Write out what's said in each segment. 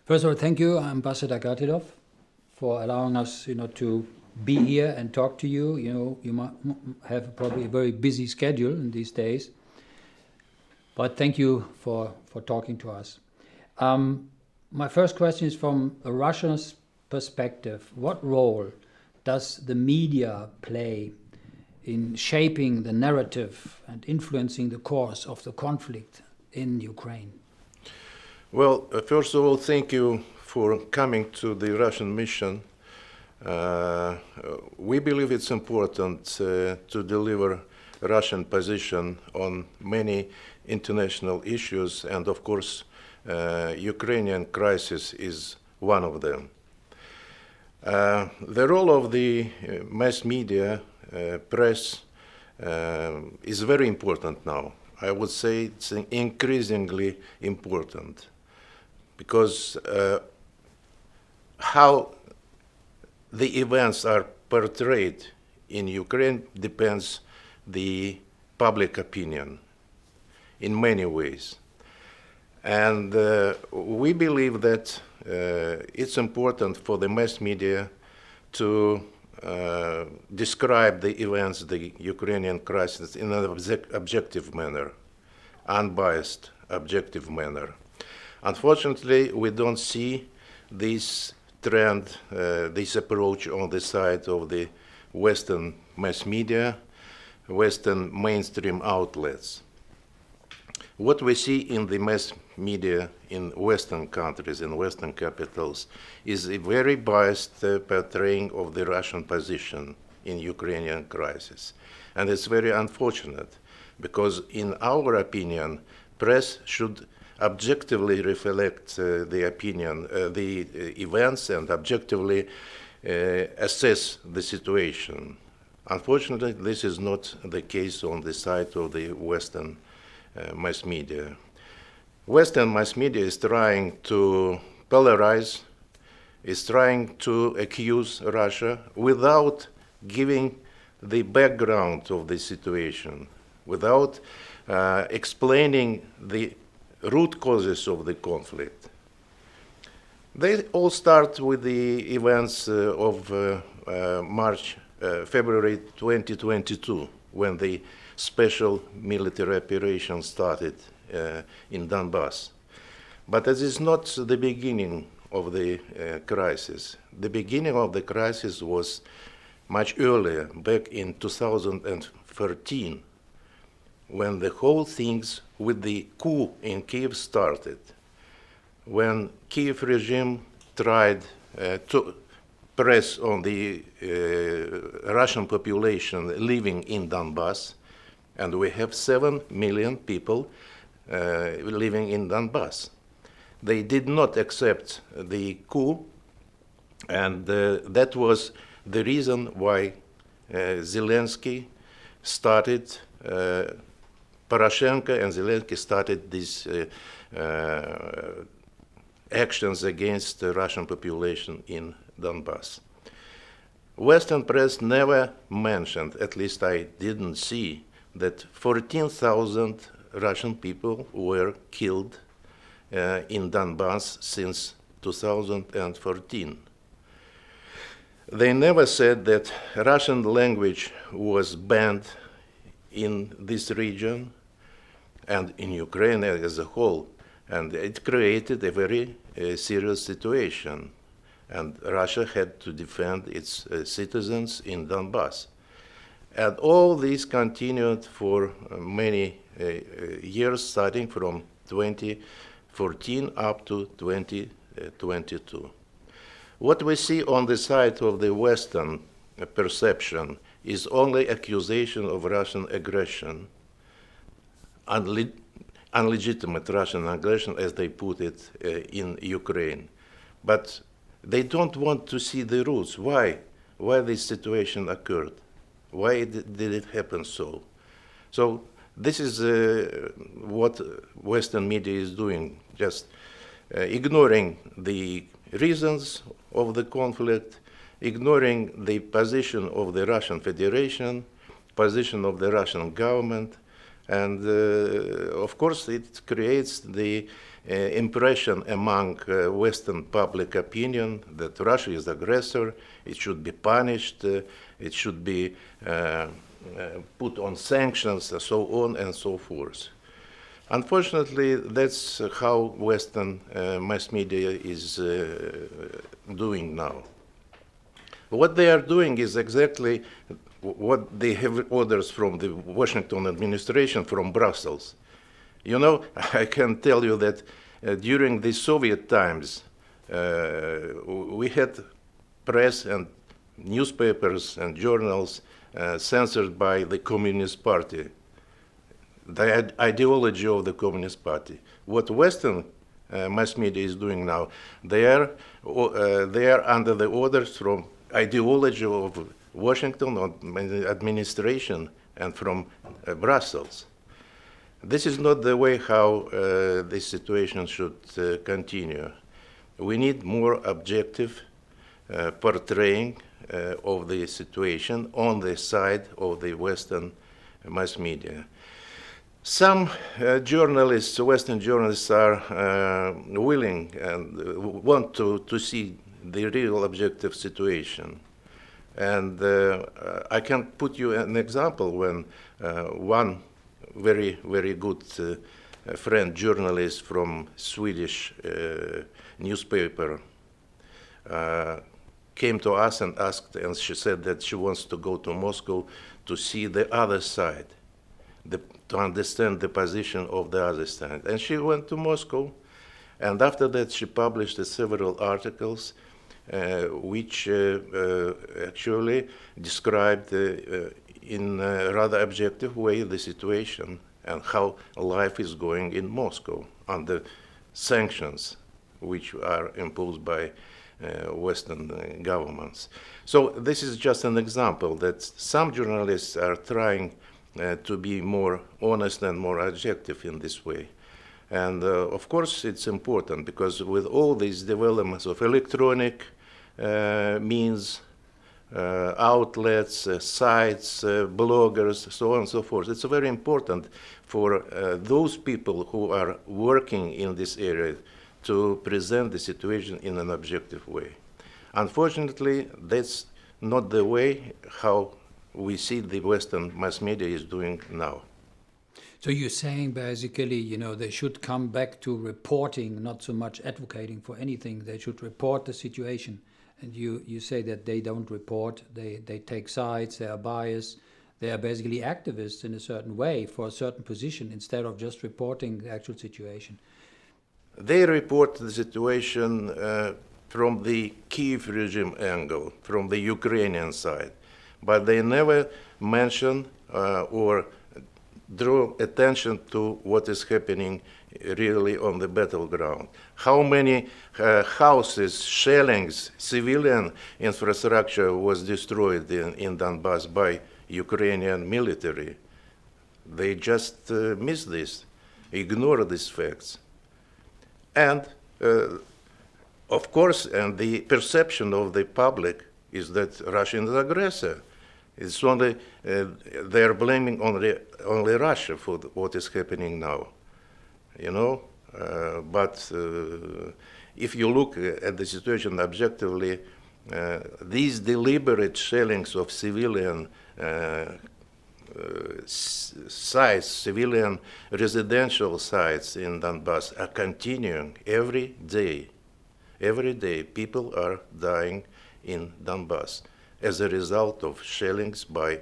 First of all, thank you, Ambassador Gatilov, for allowing us, to be here and talk to you. You might have probably a very busy schedule in these days, but thank you for talking to us. My first question is from a Russian's perspective. What role does the media play in shaping the narrative and influencing the course of the conflict in Ukraine? Well, first of all, thank you for coming to the Russian mission. We believe it's important to deliver Russian position on many international issues, and of course, Ukrainian crisis is one of them. The role of the mass media, press, is very important now. I would say it's increasingly important because how the events are portrayed in Ukraine depends the public opinion in many ways. And we believe that it's important for the mass media to describe the events, the Ukrainian crisis, in an objective manner, unbiased, objective manner. Unfortunately, we don't see this trend, this approach on the side of the Western mass media, Western mainstream outlets. What we see in the mass media in Western countries, in Western capitals, is a very biased portraying of the Russian position in Ukrainian crisis. And it's very unfortunate, because in our opinion, press should objectively reflect the opinion, the events, and objectively assess the situation. Unfortunately, this is not the case on the side of the Western mass media. Western mass media is trying to polarize, is trying to accuse Russia without giving the background of the situation, without explaining the root causes of the conflict. They all start with the events of February 2022, when the special military operation started in Donbass. But this is not the beginning of the crisis. The beginning of the crisis was much earlier, back in 2013, when the whole things with the coup in Kiev started, when Kiev regime tried to press on the Russian population living in Donbass, and we have 7 million people living in Donbass. They did not accept the coup, and that was the reason why Zelensky started, Poroshenko and Zelensky started these actions against the Russian population in Donbass. Western press never mentioned, at least I didn't see, that 14,000 Russian people were killed in Donbass since 2014. They never said that Russian language was banned in this region and in Ukraine as a whole, and it created a very serious situation, and Russia had to defend its citizens in Donbass. And all this continued for many years, starting from 2014 up to 2022. What we see on the side of the Western perception is only accusation of Russian aggression, unlegitimate Russian aggression, as they put it, in Ukraine. But they don't want to see the roots. Why this situation occurred? Why did it happen so? So this is what Western media is doing, just ignoring the reasons of the conflict, ignoring the position of the Russian Federation, position of the Russian government, And of course, it creates the impression among Western public opinion that Russia is the aggressor, it should be punished, it should be put on sanctions, and so on and so forth. Unfortunately, that's how Western mass media is doing now. What they are doing is exactly what they have orders from the Washington administration, from Brussels. You know, I can tell you that during the Soviet times, we had press and newspapers and journals censored by the Communist Party, the ideology of the Communist Party. What Western mass media is doing now, they are under the orders from ideology of Washington administration and from Brussels. This is not the way how this situation should continue. We need more objective portraying of the situation on the side of the Western mass media. Some journalists, Western journalists, are willing and want to see the real objective situation. And I can put you an example when one very, very good friend journalist from Swedish newspaper came to us and asked, and she said that she wants to go to Moscow to see the other side, to understand the position of the other side. And she went to Moscow, and after that she published several articles which actually described in a rather objective way the situation and how life is going in Moscow under sanctions which are imposed by Western governments. So this is just an example that some journalists are trying to be more honest and more objective in this way. And of course it's important because with all these developments of electronic means, outlets, sites, bloggers, so on and so forth, it's very important for those people who are working in this area to present the situation in an objective way. Unfortunately, that's not the way how we see the Western mass media is doing now. So you're saying basically, you know, they should come back to reporting, not so much advocating for anything. They should report the situation. And you say that they don't report, they take sides, they are biased, they are basically activists in a certain way for a certain position instead of just reporting the actual situation. They report the situation from the Kiev regime angle, from the Ukrainian side, but they never mention or draw attention to what is happening really on the battleground. How many houses, shellings, civilian infrastructure was destroyed in Donbass by Ukrainian military? They just miss this, ignore these facts. And of course, and the perception of the public is that Russia is an aggressor. It's only they are blaming only Russia for what is happening now, you know. But if you look at the situation objectively, these deliberate shellings of civilian sites, civilian residential sites in Donbass are continuing every day. Every day, people are dying in Donbass as a result of shellings by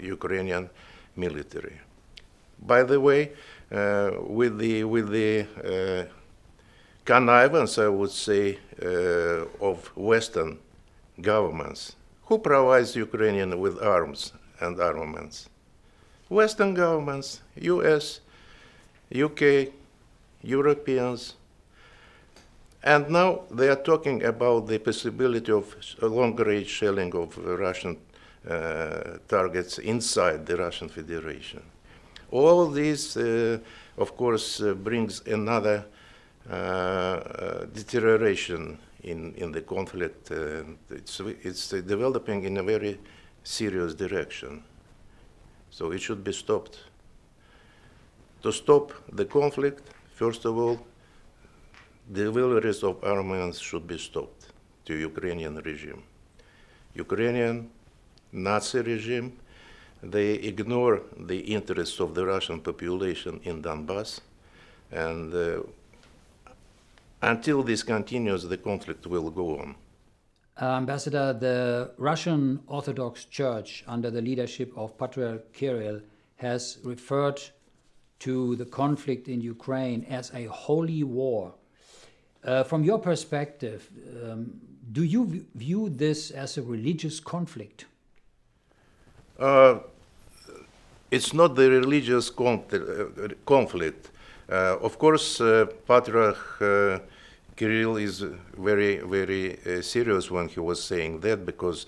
Ukrainian military. By the way, with the connivance, I would say, of Western governments, who provides Ukrainian with arms and armaments? Western governments, US, UK, Europeans. And now they are talking about the possibility of long-range shelling of Russian targets inside the Russian Federation. All this, of course, brings another deterioration in the conflict. It's developing in a very serious direction. So it should be stopped. to stop the conflict, first of all, the deliveries of armaments should be stopped to Ukrainian regime. Ukrainian Nazi regime, they ignore the interests of the Russian population in Donbass, and until this continues, the conflict will go on. Ambassador, the Russian Orthodox Church, under the leadership of Patriarch Kirill, has referred to the conflict in Ukraine as a holy war. From your perspective, do you view this as a religious conflict? It's not the religious conflict. Of course, Patriarch Kirill is very, very serious when he was saying that, because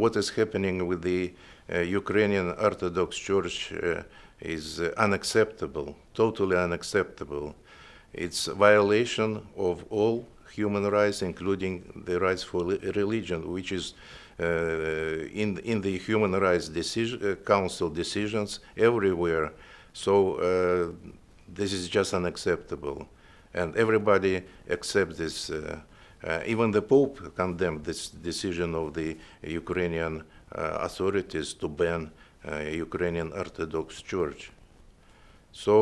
what is happening with the Ukrainian Orthodox Church is unacceptable, totally unacceptable. It's a violation of all human rights, including the rights for religion, which is in the Human Rights Council decisions everywhere. So this is just unacceptable. And everybody accepts this. Even the Pope condemned this decision of the Ukrainian authorities to ban Ukrainian Orthodox Church. So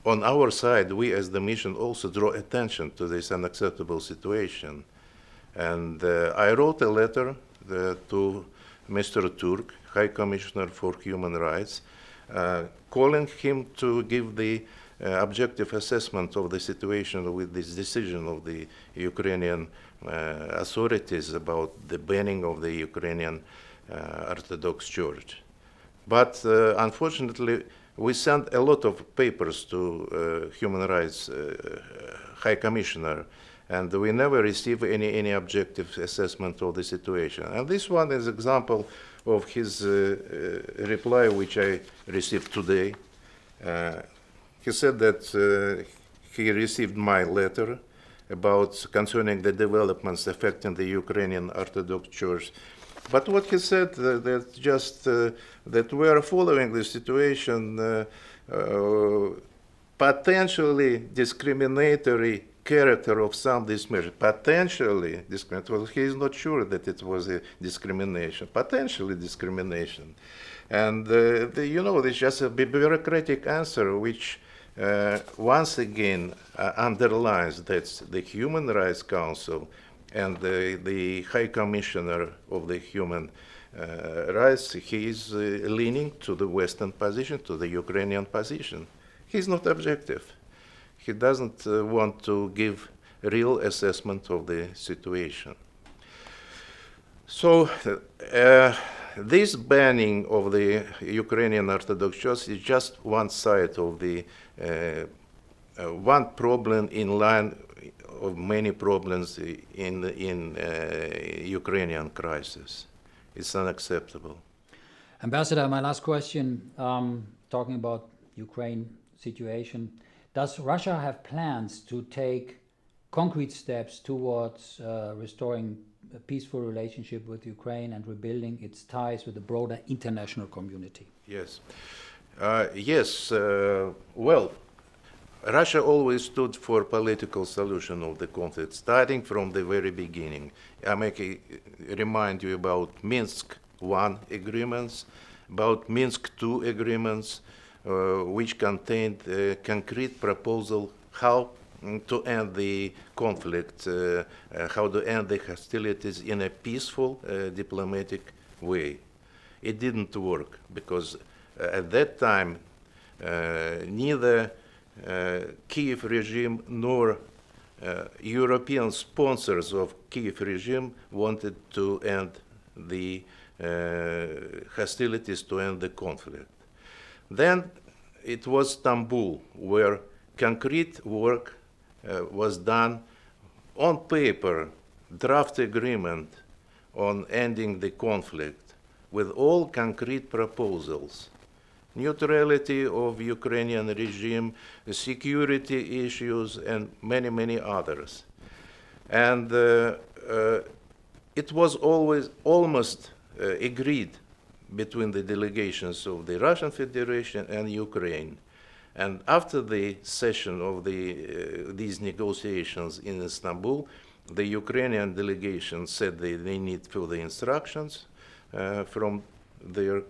on our side, we as the mission also draw attention to this unacceptable situation. And I wrote a letter to Mr. Turk, High Commissioner for Human Rights, calling him to give the objective assessment of the situation with this decision of the Ukrainian authorities about the banning of the Ukrainian Orthodox Church. But unfortunately, we sent a lot of papers to Human Rights High Commissioner, and we never received any objective assessment of the situation. And this one is example of his reply, which I received today. He said that he received my letter about concerning the developments affecting the Ukrainian Orthodox Church. But what he said that just that we are following the situation, potentially discriminatory character of some discrimination, potentially discriminatory. Well, he is not sure that it was a discrimination, potentially discrimination. And there's just a bureaucratic answer which once again underlines that the Human Rights Council and the High Commissioner of the Human Rights, he is leaning to the Western position, to the Ukrainian position. He's not objective. He doesn't want to give real assessment of the situation. So this banning of the Ukrainian Orthodox Church is just one side of the one problem in line of many problems in Ukrainian crisis. It's unacceptable. Ambassador, my last question, talking about Ukraine situation. Does Russia have plans to take concrete steps towards restoring a peaceful relationship with Ukraine and rebuilding its ties with the broader international community? Yes. Well, Russia always stood for political solution of the conflict, starting from the very beginning. I remind you about Minsk I agreements, about Minsk II agreements, which contained a concrete proposal how to end the conflict, how to end the hostilities in a peaceful, diplomatic way. It didn't work because at that time, neither Kiev regime nor European sponsors of Kiev regime wanted to end the hostilities, to end the conflict. Then it was Istanbul, where concrete work was done on paper, draft agreement on ending the conflict with all concrete proposals. Neutrality of Ukrainian regime, security issues, and many, many others. And it was always almost agreed between the delegations of the Russian Federation and Ukraine. And after the session of these negotiations in Istanbul, the Ukrainian delegation said they need further instructions from their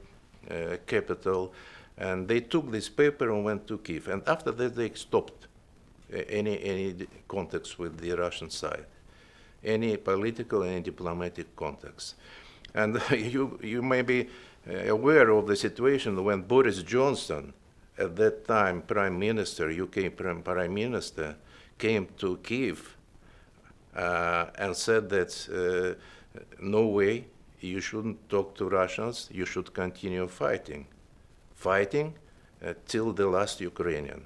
capital, and they took this paper and went to Kiev. And after that, they stopped any contacts with the Russian side, any political, any diplomatic contacts. And you may be aware of the situation when Boris Johnson, at that time Prime Minister, UK Prime Minister, came to Kiev and said that no way, you shouldn't talk to Russians, you should continue fighting till the last Ukrainian.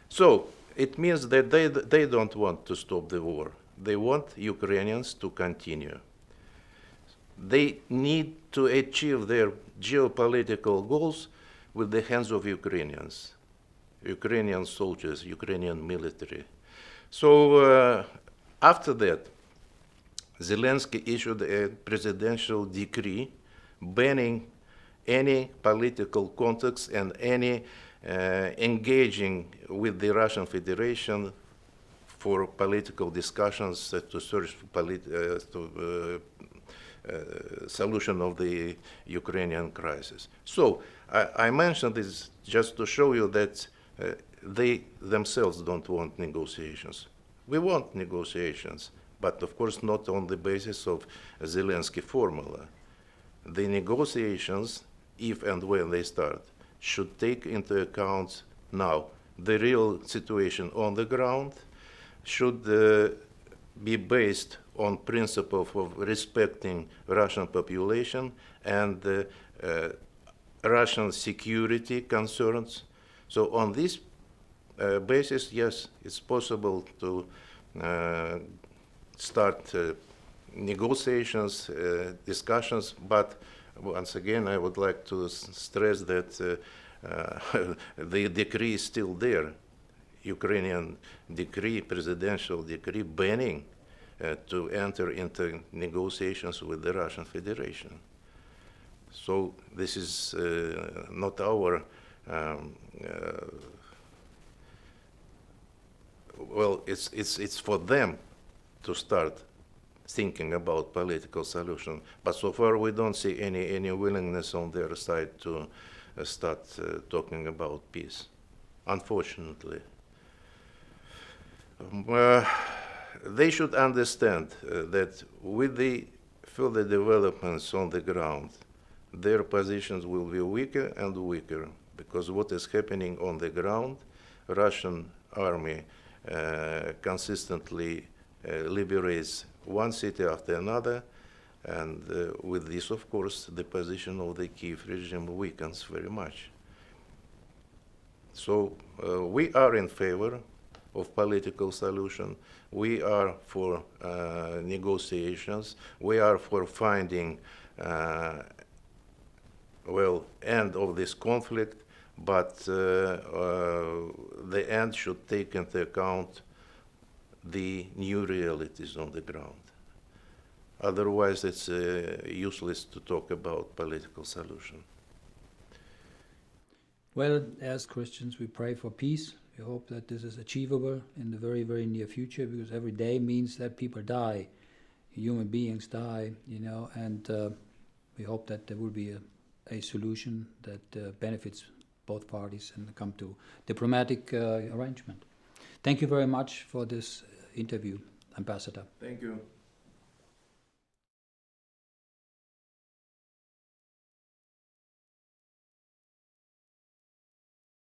So it means that they don't want to stop the war. They want Ukrainians to continue. They need to achieve their geopolitical goals with the hands of Ukrainians, Ukrainian soldiers, Ukrainian military. So after that, Zelensky issued a presidential decree banning any political contacts and any engaging with the Russian Federation for political discussions to search for solution of the Ukrainian crisis. So I mentioned this just to show you that they themselves don't want negotiations. We want negotiations, but of course not on the basis of Zelensky formula. The negotiations, if and when they start, should take into account now the real situation on the ground, should be based on principle of respecting Russian population and Russian security concerns. So on this basis, yes, it's possible to start negotiations, discussions, but once again, I would like to stress that the decree is still there. Ukrainian decree, presidential decree, banning to enter into negotiations with the Russian Federation. So this is not our, well, it's for them to start thinking about political solution. But so far we don't see any willingness on their side to start talking about peace, unfortunately. They should understand that with the further developments on the ground, their positions will be weaker and weaker, because what is happening on the ground, Russian army consistently liberates one city after another, and with this, of course, the position of the Kiev regime weakens very much. So we are in favor of political solution. We are for negotiations. We are for finding, well, end of this conflict, but the end should take into account the new realities on the ground. Otherwise, it's useless to talk about political solution. Well, as Christians, we pray for peace. We hope that this is achievable in the very, very near future, because every day means that people die, human beings die, you know, and we hope that there will be a solution that benefits both parties and come to diplomatic arrangement. Thank you very much for this interview, Ambassador. Thank you.